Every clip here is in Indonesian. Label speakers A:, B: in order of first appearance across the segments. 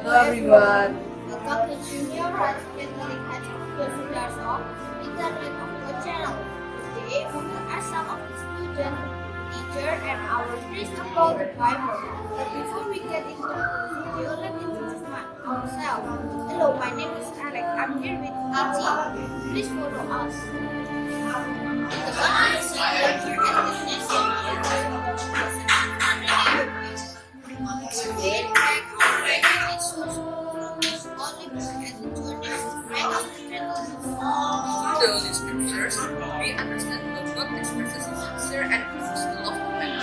A: Hello everyone.
B: Welcome to Junior High Catholic Education Sudarso Internet of God channel. Today we will ask some of the students, teacher, and our priest about the Bible. But before we get into the video, let me introduce ourselves. Hello, my name is Alex. I'm here with E.T. Please follow us. The Bible is a lecture and definition of the Today,
A: The Holy Scriptures, we understand that God expresses His sincere and perfect love for man.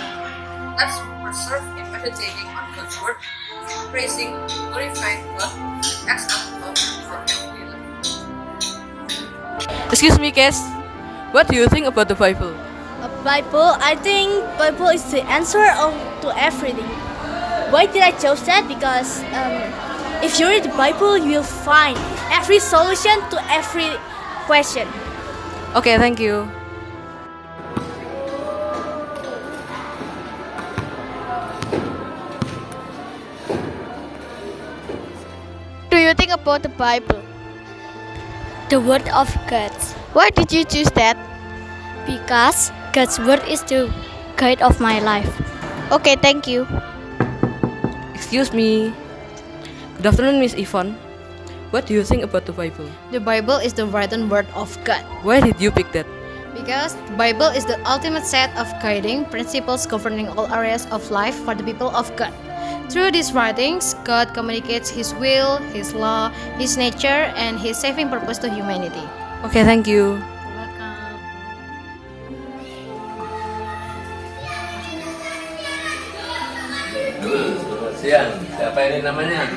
A: Let's persevere in meditating on God's word, praising, glorifying God, acts of love for every life. Excuse me, Kes. What do you think about the Bible?
C: Bible, I think Bible is the answer to everything. Why did I chose that? Because if you read the Bible, you will find every solution to every question.
A: Okay, thank you.
B: Do you think about the Bible?
C: The Word of God.
B: Why did you choose that?
C: Because God's Word is the guide of my life.
B: Okay, thank you.
A: Excuse me. Good afternoon, Miss Yvonne. What do you think about the Bible?
D: The Bible is the written word of God
A: Why did you pick that?
D: because the Bible is the ultimate set of guiding principles governing all areas of life for the people of God. Through these writings, God communicates His will, His law, His nature, and His saving purpose to humanity.
A: Okay, thank you.
D: You're welcome.
E: Selamat siang. Siapa ini namanya?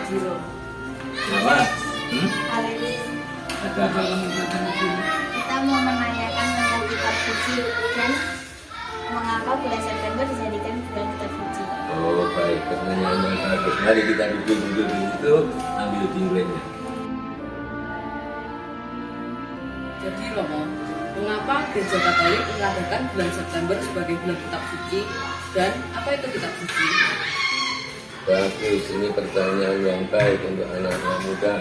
E: Nama? Ada apa kamu datang ke sini?
B: Kita mau menanyakan tentang kitab suci dan mengapa bulan September dijadikan bulan kitab suci.
E: Oh baik, pertanyaan yang bagus. Mari kita duduk di situ, ambil jingklenya.
A: Jadi Romo, mengapa Gereja Katolik mengadakan bulan September sebagai bulan kitab suci dan apa itu kitab suci?
E: Bagus, ini pertanyaan yang baik untuk anak-anak muda.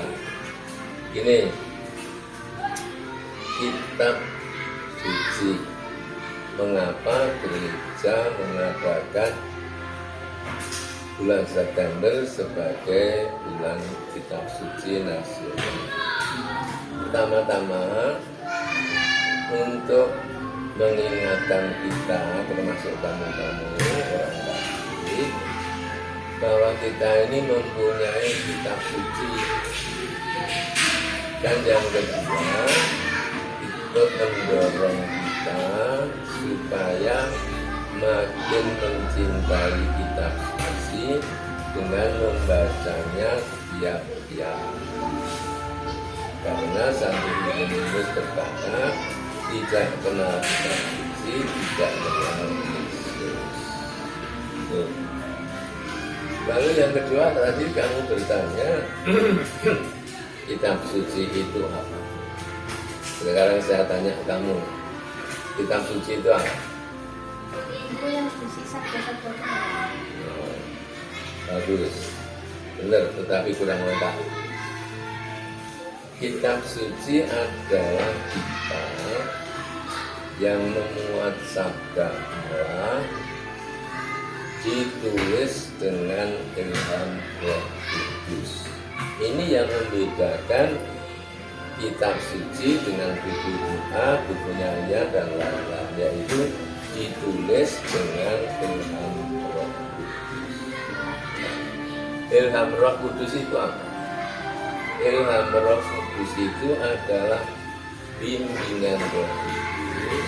E: Ini kitab suci. Mengapa gereja mengadakan bulan September sebagai bulan kitab suci nasional? Pertama-tama untuk mengingatkan kita, termasuk tamu-tamu orang Katolik, bahwa kita ini mempunyai kitab suci. Dan yang kedua, itu mendorong kita supaya makin mencintai kitab suci dengan membacanya tiap-tiap. Karena Santo Irenaeus berkata, tidak kenal kitab suci, tidak kenal Yesus. Tuh. Lalu yang kedua tadi kamu bertanya, kitab suci itu apa? Sekarang saya tanya kamu, kitab suci itu apa?
B: Itu yang bersiksa dosa-dosa.
E: Oh, bagus, benar, tetapi kurang lengkap. Kitab suci adalah kitab yang memuat sabda Allah, ditulis dengan ilham Roh Kudus. Ini yang membedakan kitab suci dengan buku doa, buku nyanyian dan lain-lain, yaitu ditulis dengan ilham Roh Kudus. Ilham Roh Kudus itu apa? Ilham Roh Kudus itu adalah bimbingan Roh Kudus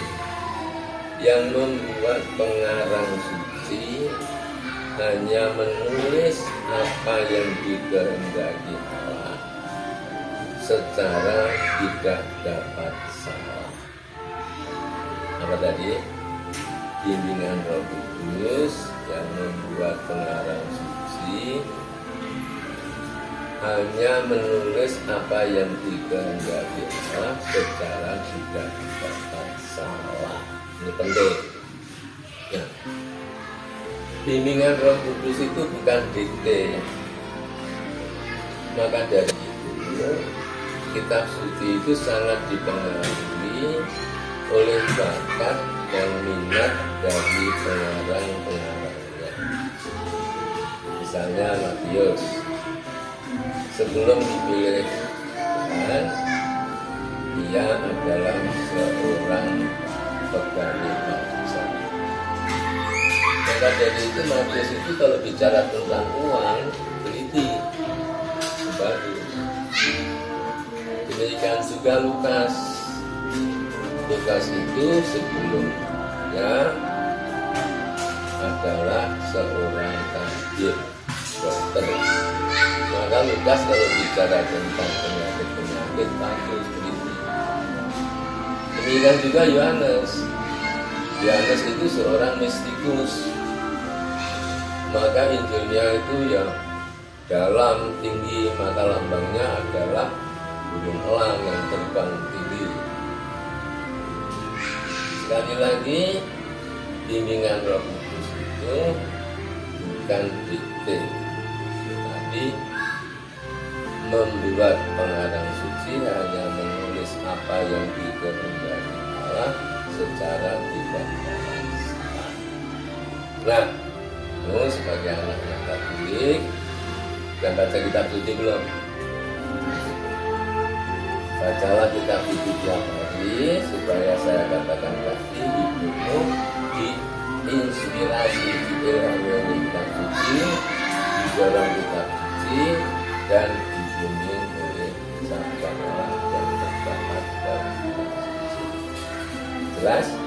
E: yang membuat pengarang suci hanya menulis apa yang dikehendaki Allah secara tidak dapat salah. Apa tadi? Bimbingan Roh Kudus yang membuat pengarang suci hanya menulis apa yang dikehendaki Allah secara tidak dapat salah. Ini penting. Nah, bimbingan Roh Kudus itu bukan dikte. Maka dari itu kitab suci itu sangat dipengaruhi oleh bakat dan minat dari pengarang-pengarangnya. Misalnya Matius, sebelum dipilih Tuhan, dia adalah seorang pegawai bangsa. Maka dari itu Matius itu kalau bicara tentang uang, teliti, bagus. Demikian juga Lukas. Lukas itu sebelumnya adalah seorang tabib, dokter. Maka Lukas kalau bicara tentang penyakit-penyakit bagus teliti. Demikian juga Yohanes. Yohanes itu seorang mistikus. Maka Injilnya itu ya dalam tinggi, mata lambangnya adalah burung elang yang terbang tinggi. Sekali lagi, bimbingan Roh Kudus itu bukan dikte, tapi membuat pengarang suci hanya menulis apa yang dikehendaki Allah secara tidak terasa. Nah, kamu sebagai anak-anak Katolik dan baca kitab suci belum? Bacalah kitab suci tiap hari supaya saya katakan tadi hidupmu diinspirasi oleh kitab suci, didorong kitab suci, dan dibimbing oleh sabda Allah yang terdapat dalam kitab suci. Jelas?